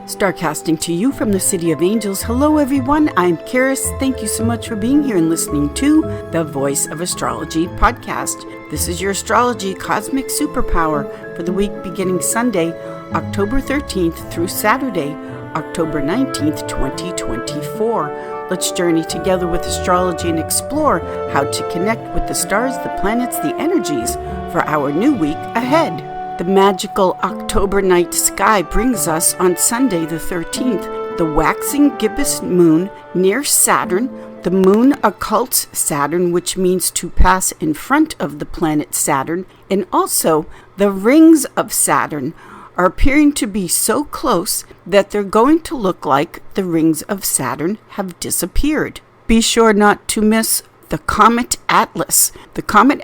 Starcasting to you from the City of Angels. Hello everyone, I'm Karis. Thank you so much for being here and listening to the Voice of Astrology podcast. This is your astrology cosmic superpower for the week beginning Sunday, October 13th through Saturday, October 19th, 2024. Let's journey together with astrology and explore how to connect with the stars, the planets, the energies for our new week ahead. The magical October night sky brings us on Sunday the 13th, the waxing gibbous moon near Saturn. The moon occults Saturn, which means to pass in front of the planet Saturn, and also the rings of Saturn are appearing to be so close that they're going to look like the rings of Saturn have disappeared. Be sure not to miss the Comet Atlas. The Comet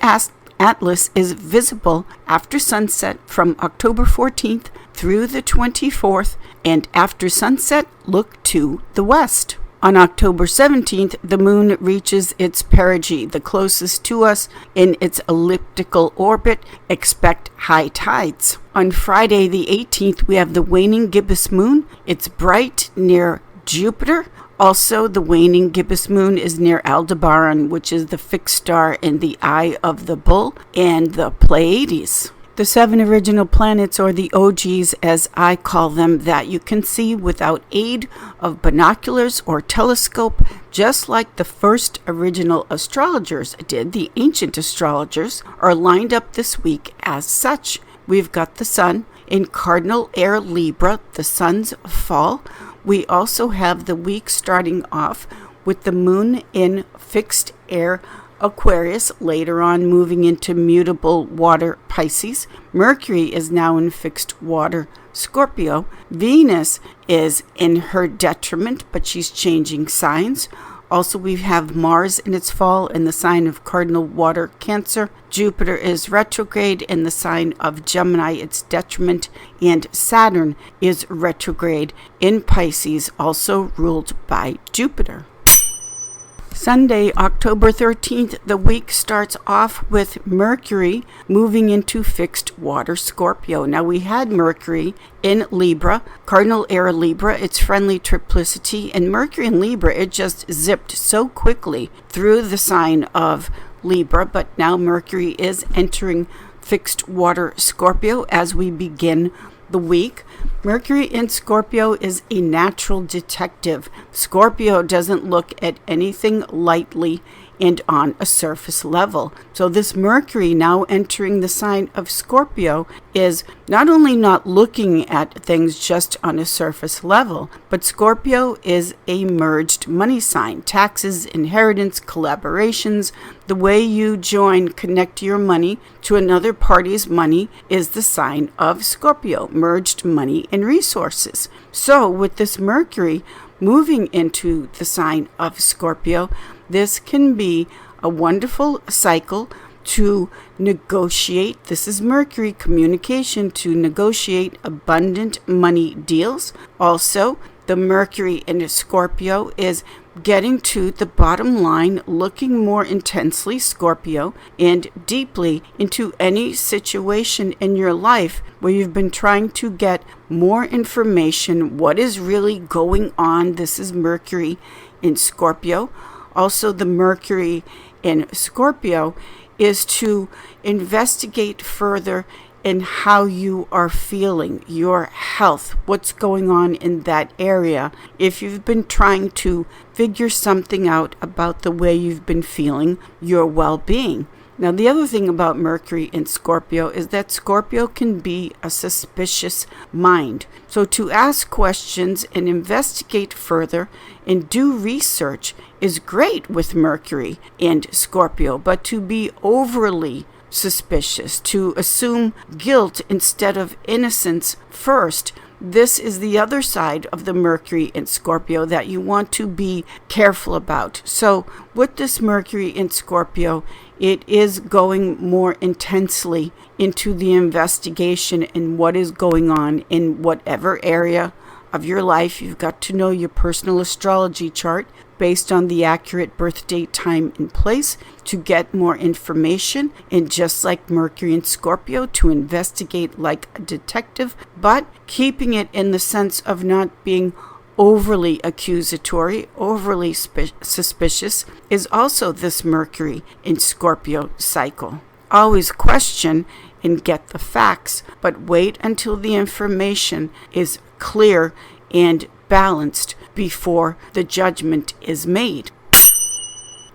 Atlas is visible after sunset from October 14th through the 24th, and after sunset, look to the west. On October 17th, the moon reaches its perigee, the closest to us in its elliptical orbit. Expect high tides. On Friday the 18th, we have the waning gibbous moon. It's bright near Jupiter. Also, the waning gibbous moon is near Aldebaran, which is the fixed star in the eye of the bull, and the Pleiades. The 7 original planets, or the OGs as I call them, that you can see without aid of binoculars or telescope, just like the first original astrologers did. The ancient astrologers are lined up this week as such. We've got the sun in cardinal air Libra, the sun's fall. We also have the week starting off with the moon in fixed air Aquarius, later on moving into mutable water Pisces. Mercury is now in fixed water Scorpio. Venus is in her detriment, but she's changing signs. Also, we have Mars in its fall in the sign of cardinal water Cancer. Jupiter is retrograde in the sign of Gemini, its detriment. And Saturn is retrograde in Pisces, also ruled by Jupiter. Sunday, October 13th, the week starts off with Mercury moving into fixed water Scorpio. Now, we had Mercury in Libra, cardinal air Libra, its friendly triplicity, and Mercury in Libra, it just zipped so quickly through the sign of Libra, but now Mercury is entering fixed water Scorpio as we begin the week. Mercury in Scorpio is a natural detective. Scorpio doesn't look at anything lightly and on a surface level. So this Mercury now entering the sign of Scorpio is not only not looking at things just on a surface level, but Scorpio is a merged money sign. Taxes, inheritance, collaborations, the way you connect your money to another party's money is the sign of Scorpio, merged money and resources. So with this Mercury moving into the sign of Scorpio, this can be a wonderful cycle to negotiate. This is Mercury communication, to negotiate abundant money deals. Also, the Mercury in Scorpio is getting to the bottom line, looking more intensely, Scorpio, and deeply into any situation in your life where you've been trying to get more information. What is really going on? This is Mercury in Scorpio. Also, the Mercury in Scorpio is to investigate further in how you are feeling, your health, what's going on in that area. If you've been trying to figure something out about the way you've been feeling, your well-being. Now, the other thing about Mercury in Scorpio is that Scorpio can be a suspicious mind. So to ask questions and investigate further and do research is great with Mercury and Scorpio, but to be overly suspicious, to assume guilt instead of innocence first, this is the other side of the Mercury in Scorpio that you want to be careful about. So with this Mercury in Scorpio, it is going more intensely into the investigation in what is going on in whatever area of your life. You've got to know your personal astrology chart. based on the accurate birth date, time, and place to get more information, and just like Mercury and Scorpio, to investigate like a detective, but keeping it in the sense of not being overly accusatory, overly suspicious, is also this Mercury in Scorpio cycle. Always question and get the facts, but wait until the information is clear and balanced before the judgment is made.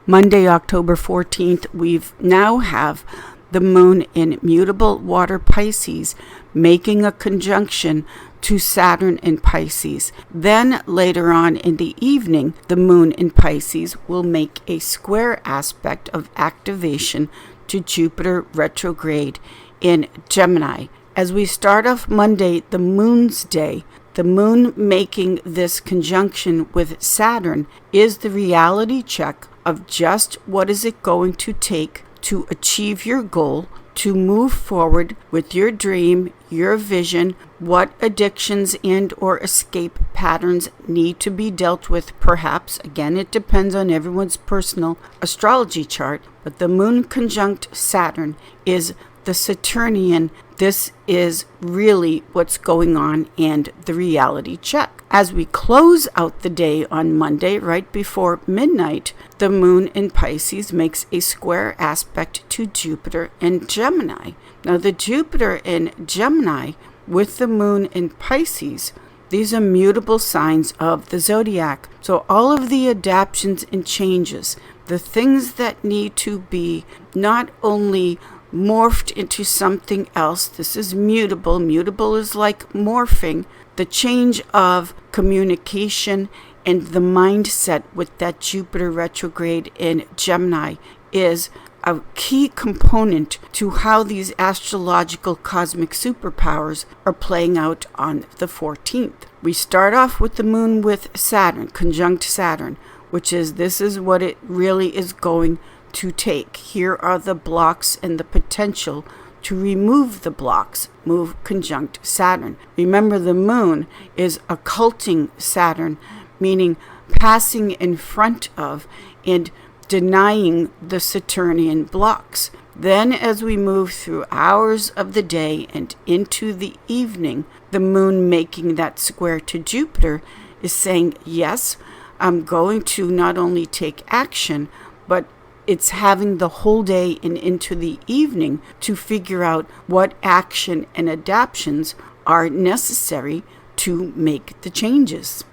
Monday, October 14th, we now have the moon in mutable water Pisces making a conjunction to Saturn in Pisces. Then later on in the evening, the moon in Pisces will make a square aspect of activation to Jupiter retrograde in Gemini. As we start off Monday, the moon's day, the moon making this conjunction with Saturn is the reality check of just what is it going to take to achieve your goal, to move forward with your dream, your vision, what addictions and or escape patterns need to be dealt with. Perhaps, again, it depends on everyone's personal astrology chart, but the moon conjunct Saturn is the Saturnian. This is really what's going on and the reality check. As we close out the day on Monday, right before midnight, the moon in Pisces makes a square aspect to Jupiter in Gemini. Now, the Jupiter in Gemini with the moon in Pisces, these are mutable signs of the zodiac. So all of the adaptations and changes, the things that need to be not only morphed into something else. This is mutable. Mutable is like morphing. The change of communication and the mindset with that Jupiter retrograde in Gemini is a key component to how these astrological cosmic superpowers are playing out on the 14th. We start off with the moon with Saturn, conjunct Saturn, which is this is what it really is going to take. Here are the blocks and the potential to remove the blocks. Move conjunct Saturn. Remember, the moon is occulting Saturn, meaning passing in front of and denying the Saturnian blocks. Then as we move through hours of the day and into the evening, the moon making that square to Jupiter is saying, yes, I'm going to not only take action, but it's having the whole day and into the evening to figure out what action and adaptations are necessary to make the changes.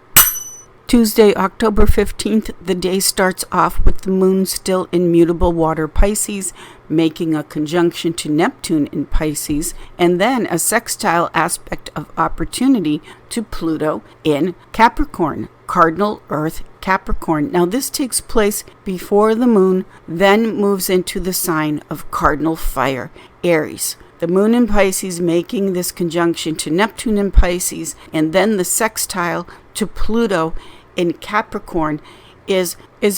Tuesday, October 15th, the day starts off with the moon still in mutable water Pisces, making a conjunction to Neptune in Pisces, and then a sextile aspect of opportunity to Pluto in Capricorn, cardinal Earth Capricorn. Now this takes place before the moon then moves into the sign of cardinal fire, Aries. The moon in Pisces making this conjunction to Neptune in Pisces, and then the sextile to Pluto in Capricorn is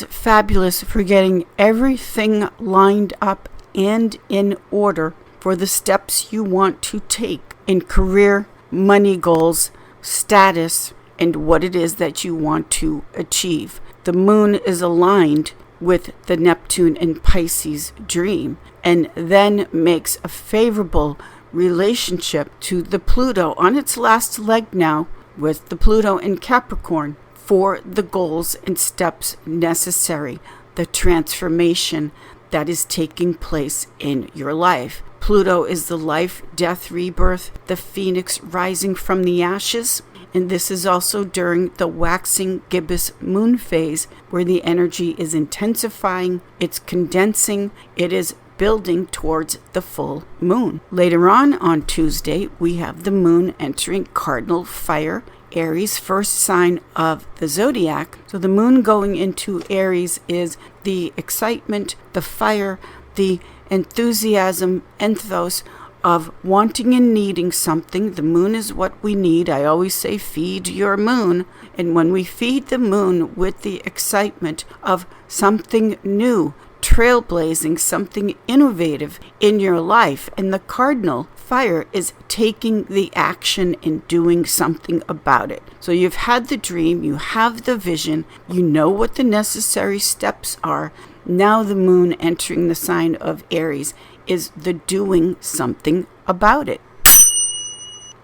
fabulous for getting everything lined up and in order for the steps you want to take in career, money goals, status, and what it is that you want to achieve. The moon is aligned with the Neptune and Pisces dream, and then makes a favorable relationship to the Pluto on its last leg now, with the Pluto in Capricorn, for the goals and steps necessary, the transformation that is taking place in your life. Pluto is the life, death, rebirth, the phoenix rising from the ashes. And this is also during the waxing gibbous moon phase, where the energy is intensifying, it's condensing, it is building towards the full moon. Later on Tuesday, we have the moon entering cardinal fire, Aries, first sign of the zodiac. So the moon going into Aries is the excitement, the fire, the enthusiasm, enthos, of wanting and needing something. The moon is what we need. I always say feed your moon. And when we feed the moon with the excitement of something new, trailblazing, something innovative in your life. And the cardinal fire is taking the action and doing something about it. So you've had the dream, you have the vision, you know what the necessary steps are. Now the moon entering the sign of Aries is the doing something about it.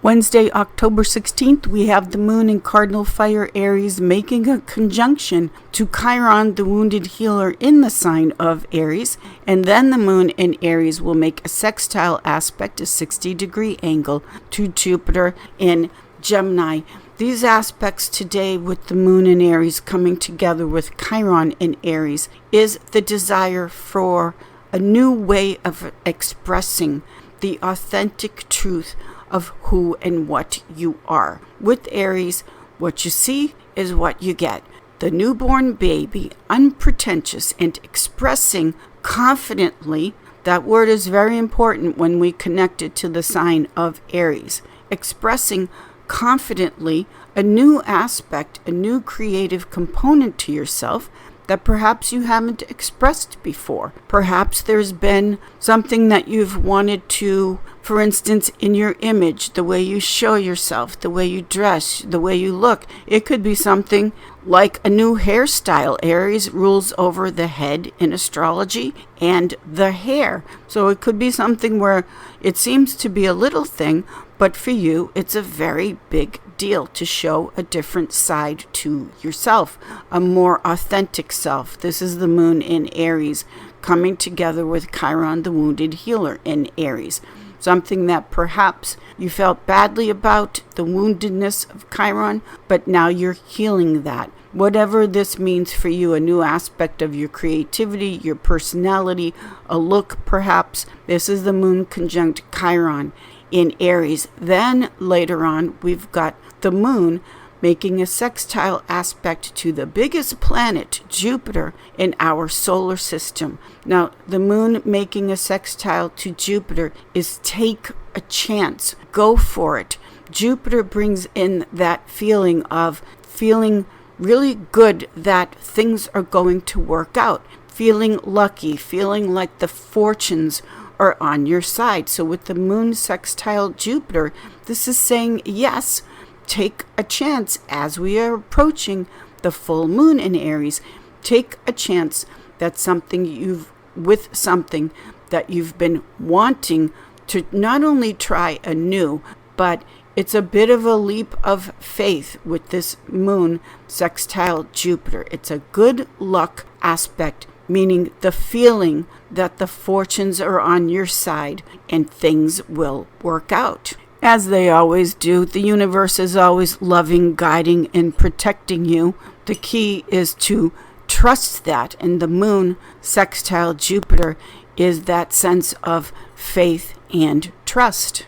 Wednesday, October 16th, we have the moon in cardinal fire Aries making a conjunction to Chiron, the wounded healer, in the sign of Aries. And then the moon in Aries will make a sextile aspect, a 60-degree angle, to Jupiter in Gemini. These aspects today, with the moon in Aries coming together with Chiron in Aries, is the desire for a new way of expressing the authentic truth of who and what you are. With Aries, what you see is what you get. The newborn baby, unpretentious and expressing confidently. That word is very important when we connect it to the sign of Aries. Expressing confidently a new aspect, a new creative component to yourself that perhaps you haven't expressed before. Perhaps there's been something that you've wanted to, for instance, in your image, the way you show yourself, the way you dress, the way you look. It could be something like a new hairstyle. Aries rules over the head in astrology and the hair. So it could be something where it seems to be a little thing, but for you, it's a very big deal to show a different side to yourself, a more authentic self. This is the moon in Aries coming together with Chiron, the wounded healer, in Aries. Something that perhaps you felt badly about, the woundedness of Chiron, but now you're healing that. Whatever this means for you, a new aspect of your creativity, your personality, a look perhaps. This is the moon conjunct Chiron in Aries. Then later on, we've got the moon making a sextile aspect to the biggest planet, Jupiter, in our solar system. Now, the moon making a sextile to Jupiter is take a chance, go for it. Jupiter brings in that feeling of feeling really good that things are going to work out, feeling lucky, feeling like the fortunes are on your side. So with the moon sextile Jupiter, this is saying, yes, take a chance as we are approaching the full moon in Aries. Take a chance that something you've been wanting to not only try anew, but it's a bit of a leap of faith with this moon sextile Jupiter. It's a good luck aspect, meaning the feeling that the fortunes are on your side and things will work out. As they always do, the universe is always loving, guiding, and protecting you. The key is to trust that, and the moon sextile Jupiter is that sense of faith and trust.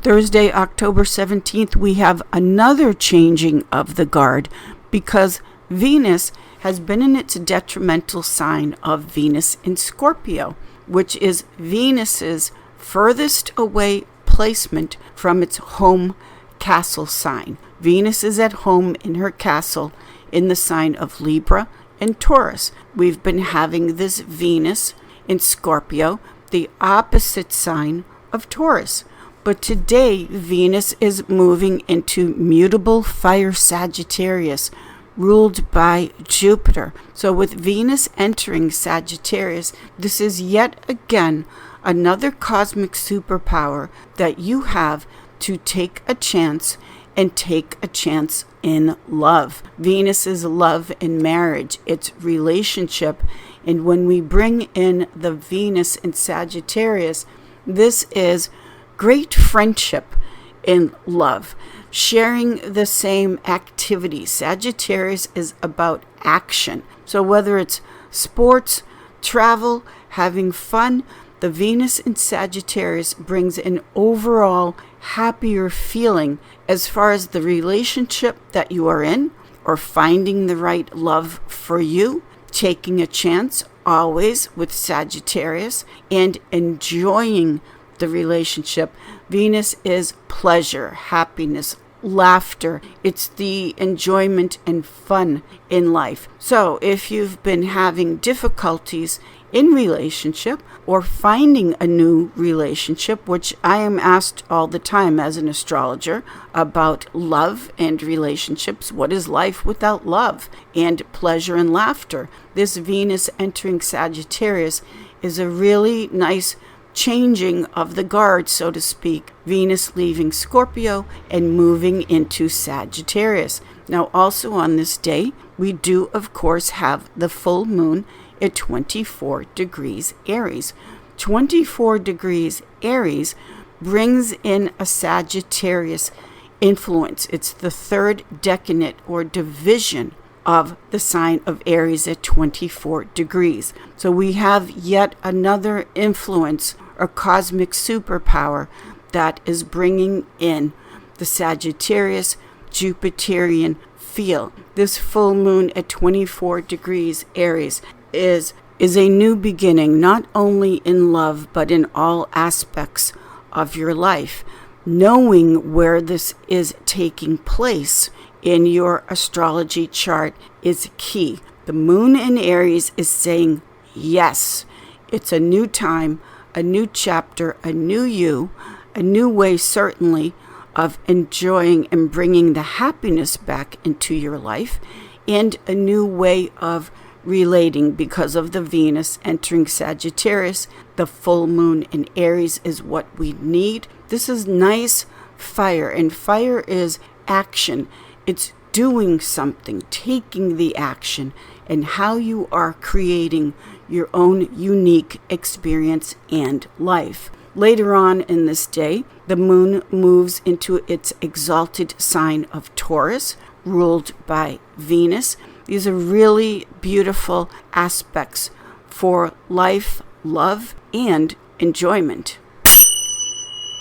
Thursday, October 17th, we have another changing of the guard because Venus has been in its detrimental sign of Venus in Scorpio, which is Venus's furthest away placement from its home castle sign. Venus is at home in her castle in the sign of Libra and Taurus. We've been having this Venus in Scorpio, the opposite sign of Taurus. But today, Venus is moving into mutable fire Sagittarius, ruled by Jupiter. So with Venus entering Sagittarius, this is yet again another cosmic superpower that you have to take a chance and take a chance in love. Venus is love and marriage. It's relationship. And when we bring in the Venus in Sagittarius, this is great friendship in love, sharing the same activities. Sagittarius is about action. So whether it's sports, travel, having fun, the Venus in Sagittarius brings an overall happier feeling as far as the relationship that you are in, or finding the right love for you, taking a chance always with Sagittarius, and enjoying the relationship. Venus is pleasure, happiness, laughter. It's the enjoyment and fun in life. So if you've been having difficulties in relationship or finding a new relationship, which I am asked all the time as an astrologer about love and relationships. What is life without love and pleasure and laughter? This Venus entering Sagittarius is a really nice changing of the guard, so to speak. Venus leaving Scorpio and moving into Sagittarius. Now, also on this day, we do, of course, have the full moon at 24 degrees Aries. 24 degrees Aries brings in a Sagittarius influence. It's the third decade or division of the sign of Aries at 24 degrees. So we have yet another influence or cosmic superpower that is bringing in the Sagittarius Jupiterian feel. This full moon at 24 degrees Aries is a new beginning, not only in love, but in all aspects of your life. Knowing where this is taking place in your astrology chart is key. The moon in Aries is saying, yes, it's a new time, a new chapter, a new you, a new way, certainly, of enjoying and bringing the happiness back into your life, and a new way of relating because of the Venus entering Sagittarius. The full moon in Aries is what we need. This is nice fire, and fire is action. It's doing something, taking the action, and how you are creating your own unique experience and life. Later on in this day, the moon moves into its exalted sign of Taurus, ruled by Venus. These are really beautiful aspects for life, love, and enjoyment.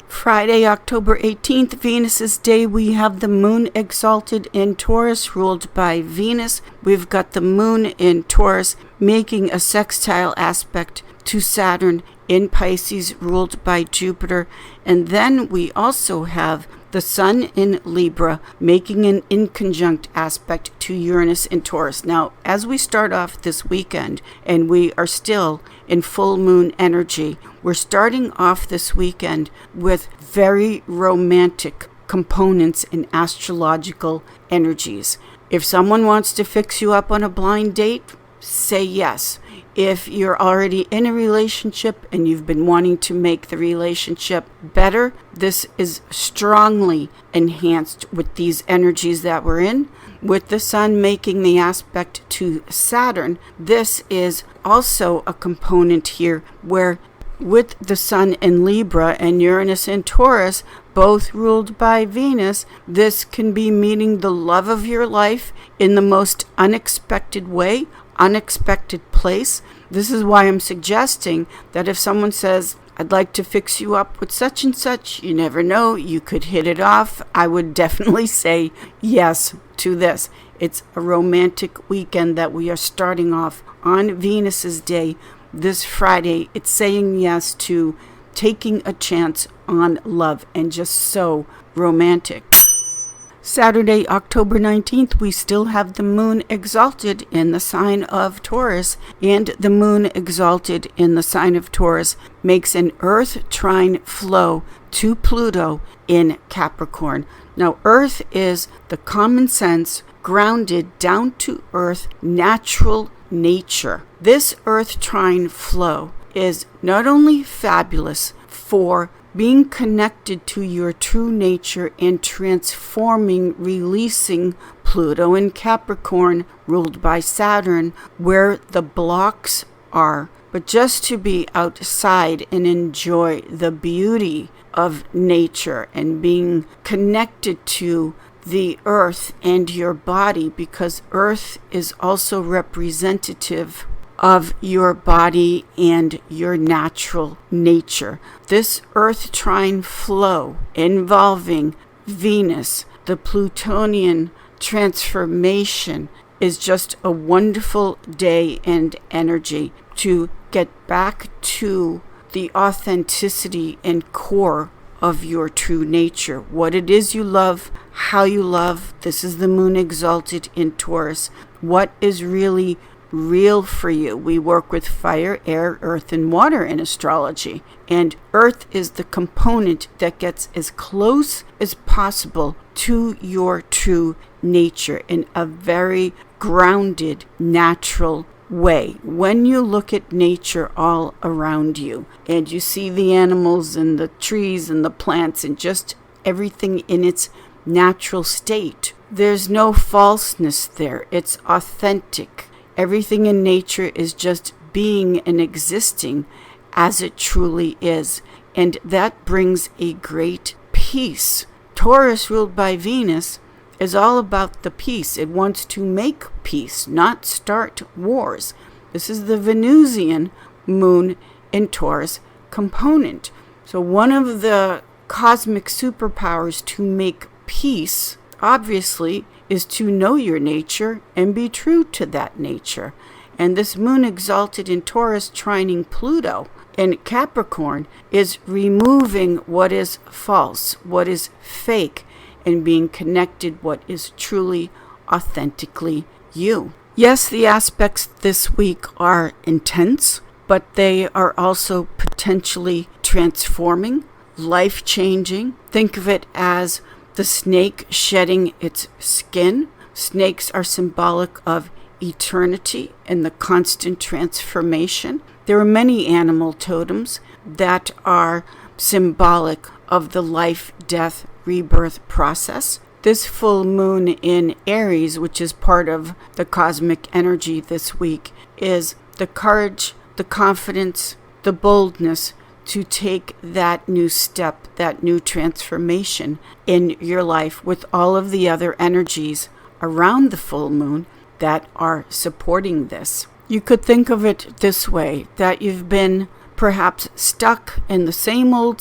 Friday, October 18th, Venus's day, we have the moon exalted in Taurus, ruled by Venus. We've got the moon in Taurus making a sextile aspect to Saturn in Pisces, ruled by Jupiter. And then we also have the sun in Libra making an inconjunct aspect to Uranus in Taurus. Now, as we start off this weekend, and we are still in full moon energy, we're starting off this weekend with very romantic components in astrological energies. If someone wants to fix you up on a blind date, say yes. If you're already in a relationship and you've been wanting to make the relationship better, this is strongly enhanced with these energies that we're in. With the sun making the aspect to Saturn, this is also a component here where with the sun in Libra and Uranus in Taurus, both ruled by Venus, this can be meeting the love of your life in the most unexpected way, unexpected place. This is why I'm suggesting that if someone says, I'd like to fix you up with such and such, you never know, you could hit it off. I would definitely say yes to this. It's a romantic weekend that we are starting off on Venus's day this Friday. It's saying yes to taking a chance on love, and just so romantic. Saturday, October 19th, we still have the moon exalted in the sign of Taurus, and the moon exalted in the sign of Taurus makes an Earth trine flow to Pluto in Capricorn. Now, Earth is the common sense, grounded, down to earth, natural nature. This Earth trine flow is not only fabulous for being connected to your true nature and transforming, releasing Pluto in Capricorn, ruled by Saturn, where the blocks are, but just to be outside and enjoy the beauty of nature and being connected to the earth and your body, because earth is also representative of your body and your natural nature. This Earth trine flow involving Venus, the Plutonian transformation, is just a wonderful day and energy to get back to the authenticity and core of your true nature, what it is you love, how you love. This is the moon exalted in Taurus. What is really real for you? We work with fire, air, earth, and water in astrology. And earth is the component that gets as close as possible to your true nature in a very grounded, natural way. When you look at nature all around you and you see the animals and the trees and the plants and just everything in its natural state, there's no falseness there. It's authentic. Everything in nature is just being and existing as it truly is. And that brings a great peace. Taurus, ruled by Venus, is all about the peace. It wants to make peace, not start wars. This is the Venusian moon in Taurus component. So one of the cosmic superpowers to make peace, obviously, is to know your nature and be true to that nature. And this moon exalted in Taurus trining Pluto in Capricorn is removing what is false, what is fake, and being connected what is truly, authentically you. Yes, the aspects this week are intense, but they are also potentially transforming, life-changing. Think of it as the snake shedding its skin. Snakes are symbolic of eternity and the constant transformation. There are many animal totems that are symbolic of the life, death, rebirth process. This full moon in Aries, which is part of the cosmic energy this week, is the courage, the confidence, the boldness to take that new step, that new transformation in your life with all of the other energies around the full moon that are supporting this. You could think of it this way, that you've been perhaps stuck in the same old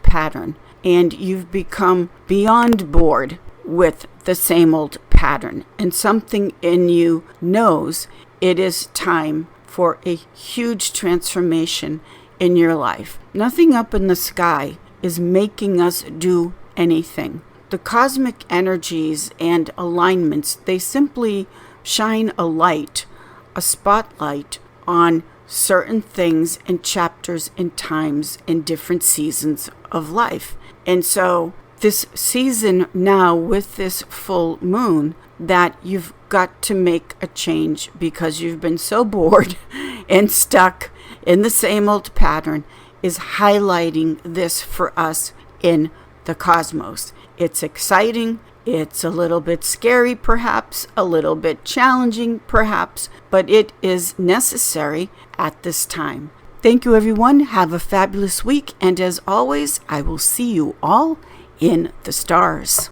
pattern, and you've become beyond bored with the same old pattern, and something in you knows it is time for a huge transformation in your life. Nothing up in the sky is making us do anything. The cosmic energies and alignments, they simply shine a light, a spotlight on certain things and chapters and times and different seasons of life. And so this season now with this full moon, that you've got to make a change because you've been so bored and stuck in the same old pattern, is highlighting this for us in the cosmos. It's exciting. It's a little bit scary, perhaps, a little bit challenging, perhaps, but it is necessary at this time. Thank you, everyone. Have a fabulous week. And as always, I will see you all in the stars.